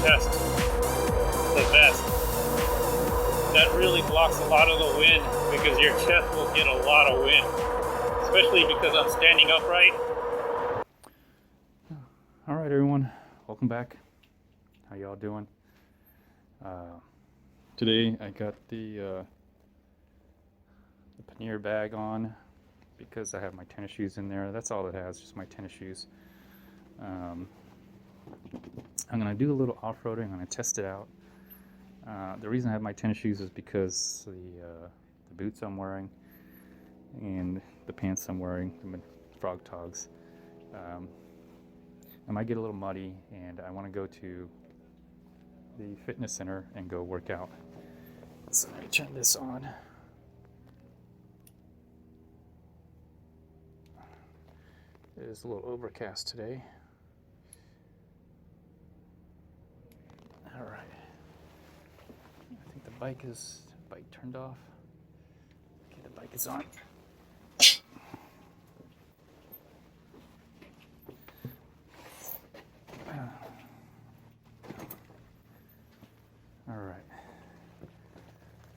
chest, the vest. That really blocks a lot of the wind because your chest will get a lot of wind, especially because I'm standing upright. All right, everyone, welcome back. How y'all doing? Today I got the pannier bag on because I have my tennis shoes in there. That's all it has, just my tennis shoes. I'm gonna do a little off-roading. I'm gonna test it out. The reason I have my tennis shoes is because the boots I'm wearing and the pants I'm wearing, the frog togs, I might get a little muddy, and I want to go to the fitness center and go work out. So let me turn this on. It is a little overcast today. All right. I think the bike turned off. Okay, the bike is on. All right.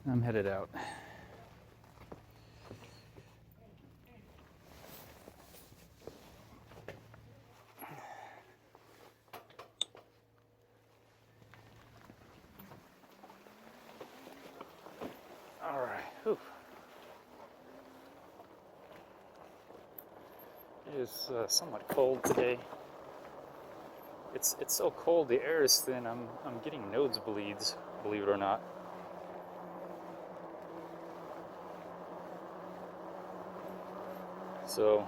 I'm headed out. All right. Whew. It is somewhat cold today. It's so cold. The air is thin. I'm getting nosebleeds, believe it or not. So,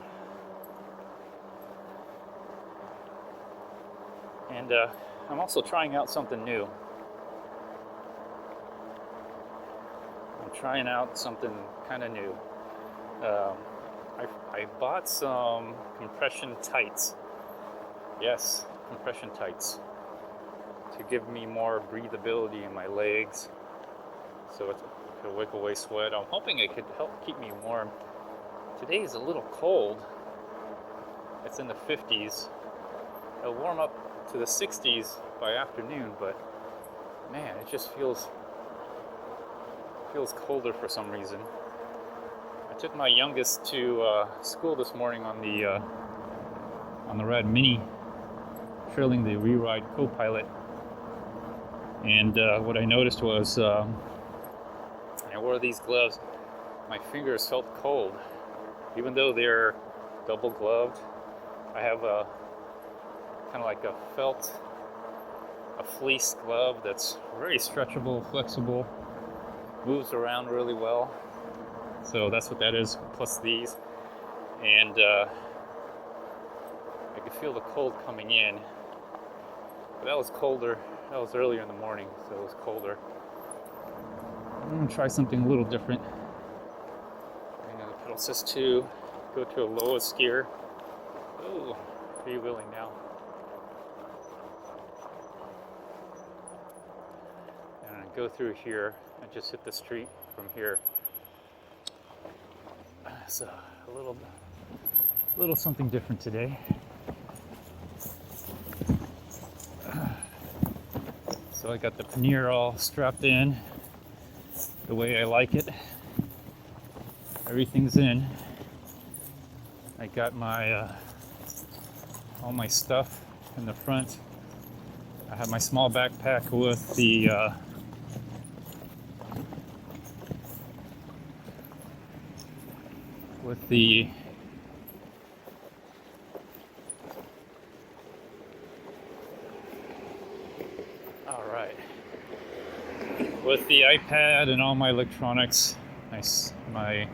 and I'm also trying out something new. I'm trying out something kind of new. I bought some compression tights. Yes, compression tights to give me more breathability in my legs, so it could wick away sweat. I'm hoping it could help keep me warm. Today is a little cold. It's in the 50s. It'll warm up to the 60s by afternoon, but man, it just feels colder for some reason. I took my youngest to school this morning on the Rad Mini, trailing the Re-Ride co-pilot, and what I noticed was I wore these gloves. My fingers felt cold, even though they're double gloved. I have a kind of like a fleece glove that's very stretchable, flexible, moves around really well. So that's what that is, plus these. And I could feel the cold coming in. But that was colder. That was earlier in the morning, so it was colder. I'm gonna try something a little different. I'm gonna pedal assist 2, go to a lowest gear. Oh, freewheeling now. And I'm gonna go through here and just hit the street from here. So a little something different today. So I got the pannier all strapped in the way I like it. Everything's in. I got my all my stuff in the front. I have my small backpack with the with the iPad and all my electronics, my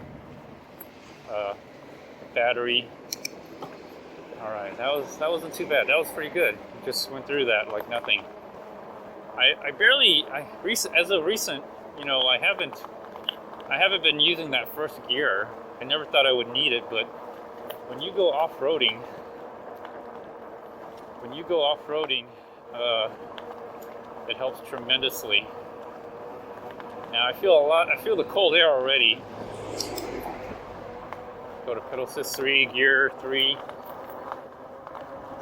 battery. All right, that wasn't too bad. That was pretty good. Just went through that like nothing. As of recent, I haven't been using that first gear. I never thought I would need it, but when you go off-roading, it helps tremendously. Now I feel the cold air already. Go to pedal assist 3, gear 3.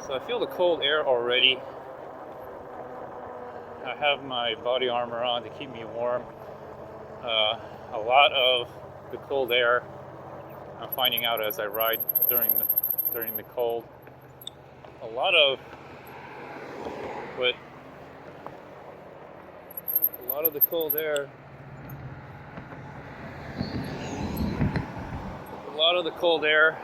So I feel the cold air already. I have my body armor on to keep me warm. A lot of the cold air I'm finding out as I ride during the cold. A lot of the cold air. A lot of the cold air.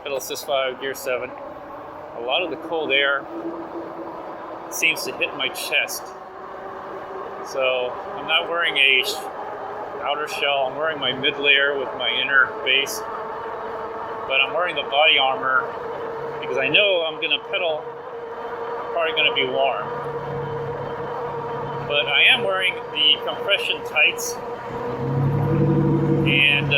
Pedal assist 5, gear 7. A lot of the cold air seems to hit my chest. So I'm not wearing a outer shell. I'm wearing my mid layer with my inner base, but I'm wearing the body armor because I know I'm gonna pedal, probably gonna be warm. But I am wearing the compression tights, and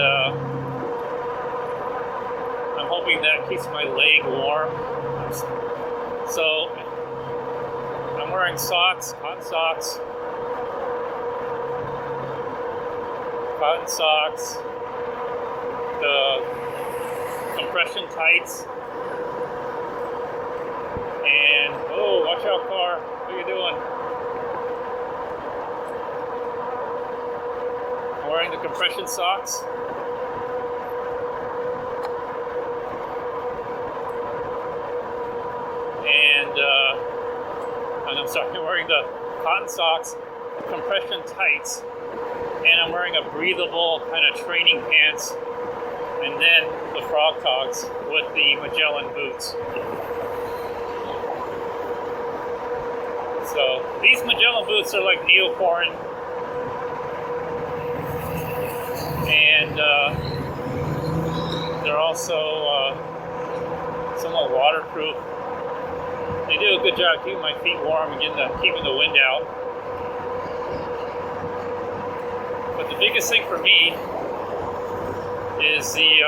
I'm hoping that keeps my leg warm. So I'm wearing socks, cotton socks, the compression tights, and oh, watch out, car! What are you doing? I'm wearing the compression socks. And I'm sorry, I'm wearing the cotton socks, compression tights, and I'm wearing a breathable kind of training pants, and then the frog togs with the Magellan boots. So these Magellan boots are like neoprene, and they're also somewhat waterproof. They do a good job keeping my feet warm and keeping the wind out. But the biggest thing for me is the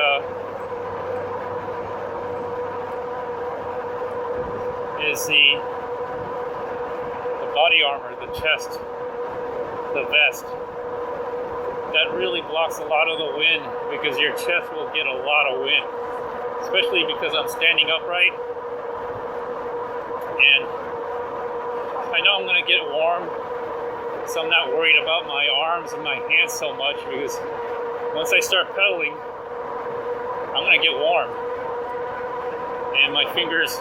body armor, the chest, the vest. That really blocks a lot of the wind because your chest will get a lot of wind, especially because I'm standing upright. And I know I'm going to get warm, so I'm not worried about my arms and my hands so much, because once I start pedaling, I'm going to get warm. And my fingers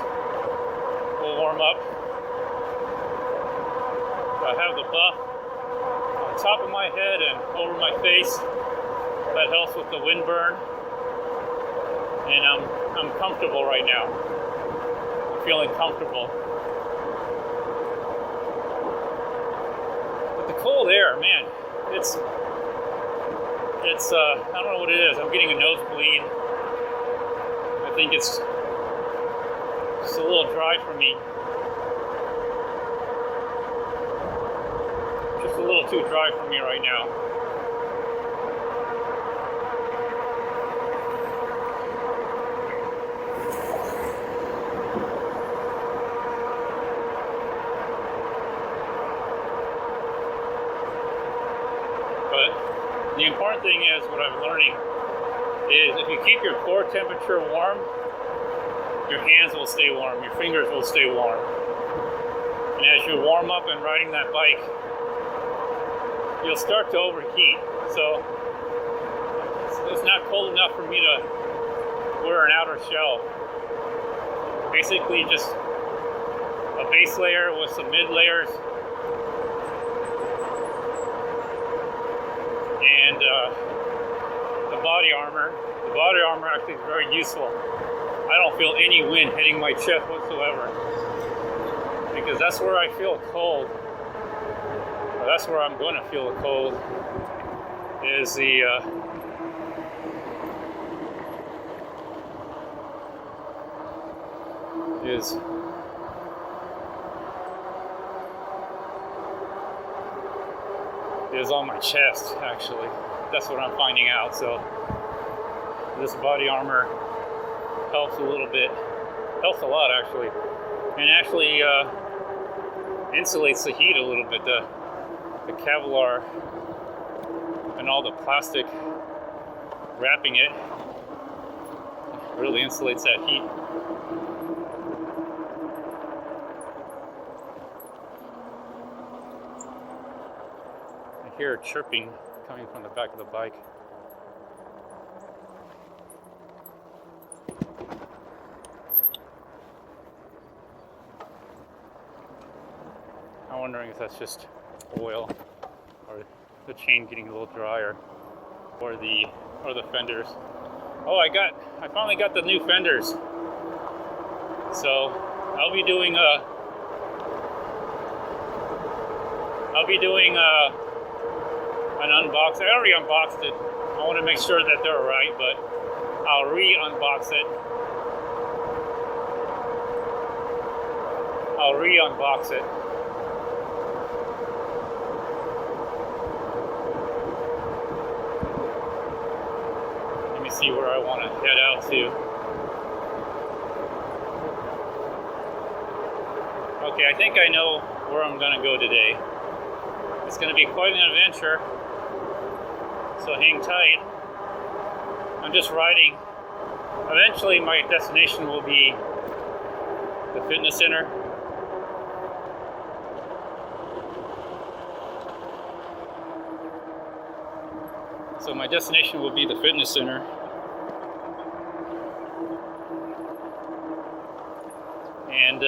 will warm up. So I have the buff on top of my head and over my face. That helps with the wind burn. And I'm comfortable right now. I'm feeling comfortable. Cold air, man, it's I don't know what it is. I'm getting a nosebleed. I think it's just a little dry for me. Just a little too dry for me right now. The important thing is, what I'm learning is, if you keep your core temperature warm, your hands will stay warm, your fingers will stay warm. And as you warm up and riding that bike, you'll start to overheat. So it's not cold enough for me to wear an outer shell. Basically just a base layer with some mid layers. And the body armor actually is very useful. I don't feel any wind hitting my chest whatsoever, because that's where I feel cold. Or that's where I'm going to feel the cold. Is on my chest, actually. That's what I'm finding out. So this body armor helps a little bit. Helps a lot, actually. And actually insulates the heat a little bit. The Kevlar and all the plastic wrapping it really insulates that heat. hear chirping coming from the back of the bike. I'm wondering if that's just oil or the chain getting a little drier, or the fenders. Oh, I finally got the new fenders. So I'll be doing an unbox. I already unboxed it. I want to make sure that they're right, but I'll re-unbox it. Let me see where I want to head out to. Okay, I think I know where I'm going to go today. It's going to be quite an adventure, so hang tight. I'm just riding. Eventually my destination will be the fitness center. So my destination will be the fitness center. And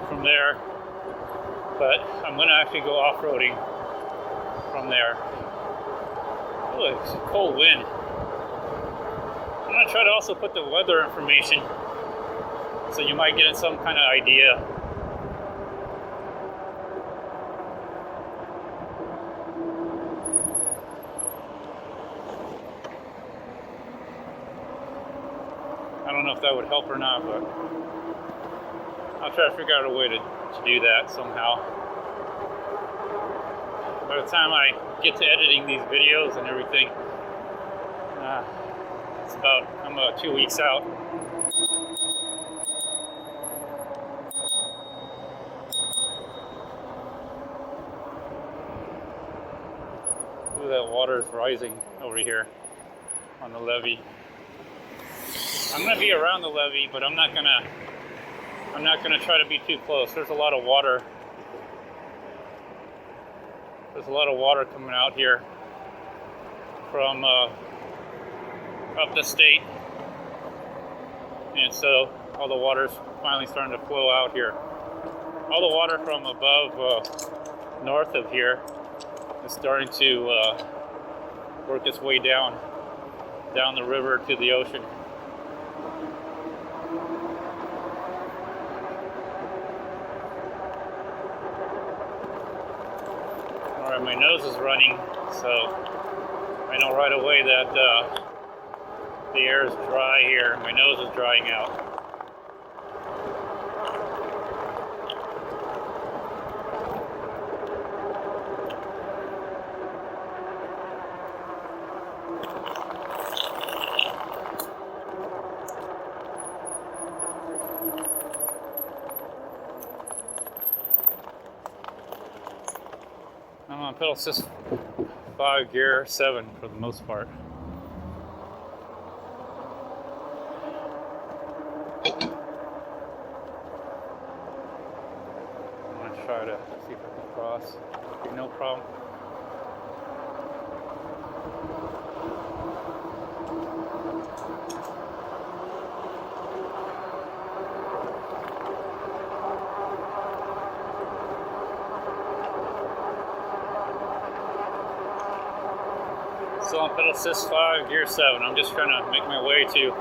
from there, but I'm going to actually go off-roading from there. Oh, it's a cold wind. I'm going to try to also put the weather information so you might get some kind of idea. I don't know if that would help or not, but I'll try to figure out a way to do that somehow. By the time I get to editing these videos and everything, I'm about 2 weeks out. Ooh, that water is rising over here on the levee. I'm gonna be around the levee, but I'm not gonna try to be too close. There's a lot of water. There's a lot of water coming out here from up the state, and so all the water's finally starting to flow out here. All the water from above, north of here, is starting to work its way down the river to the ocean. Alright, my nose is running, so I know right away that the air is dry here. My nose is drying out. I'm on pedal assist 5 gear 7 for the most part. I'm going to try to see if I can cross. No problem. So on pedal assist 5, gear 7. I'm just trying to make my way to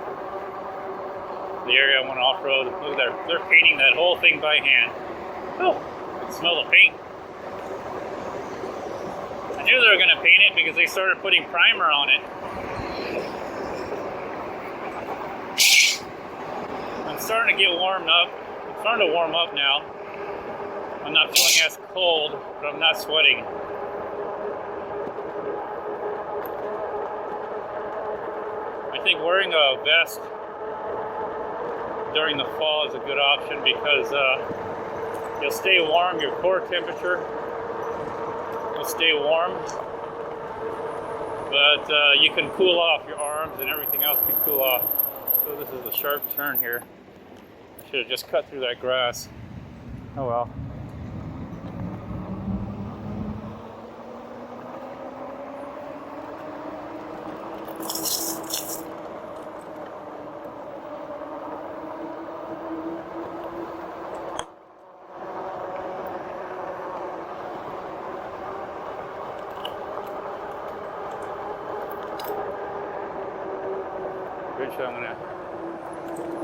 the area I want to off-road. Look there, they're painting that whole thing by hand. Oh, I can smell the paint. I knew they were going to paint it because they started putting primer on it. I'm starting to get warmed up. I'm starting to warm up now. I'm not feeling as cold, but I'm not sweating. I think wearing a vest during the fall is a good option because you'll stay warm, your core temperature will stay warm, but you can cool off, your arms and everything else can cool off. So this is a sharp turn here. I should have just cut through that grass. Oh well. So I'm gonna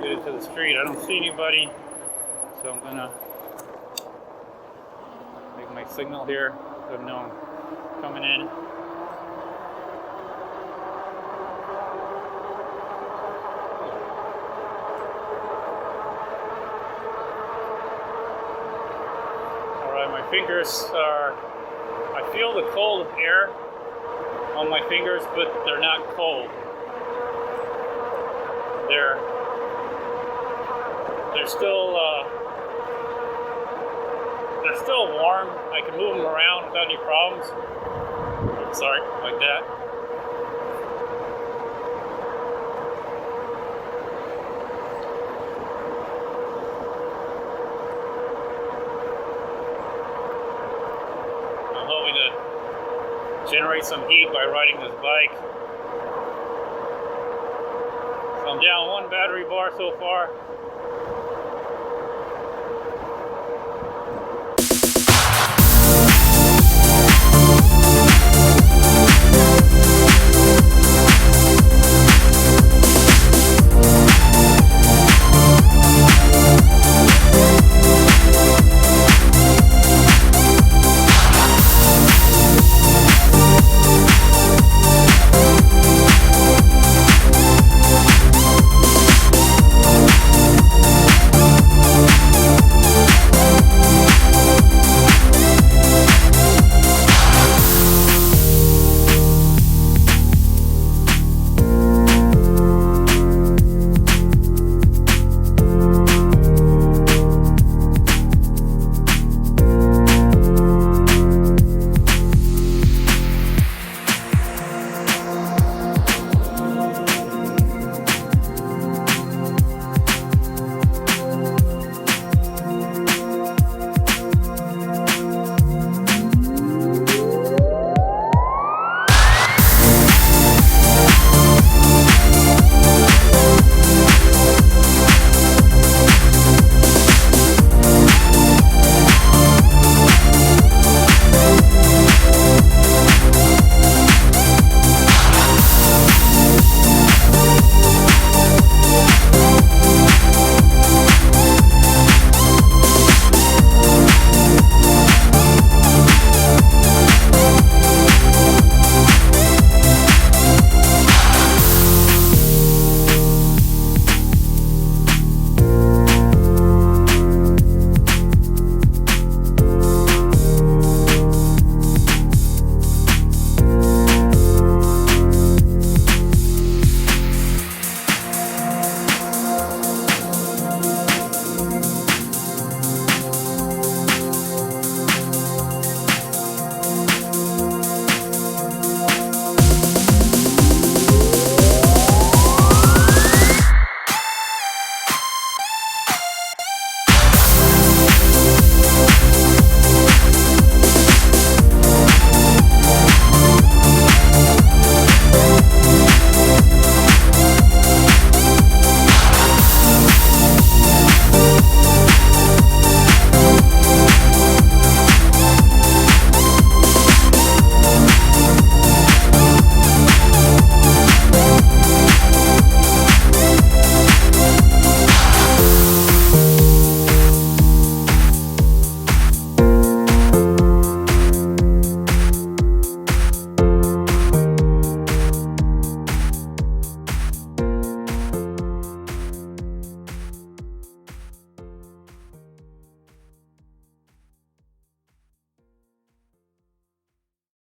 get into the street. I don't see anybody, so I'm gonna make my signal here. Let them know I'm coming in. All right, my fingers are. I feel the cold air on my fingers, but they're not cold. They're still warm. I can move them around without any problems. Sorry, like that. I'm hoping to generate some heat by riding this bike. So I'm down one battery bar so far.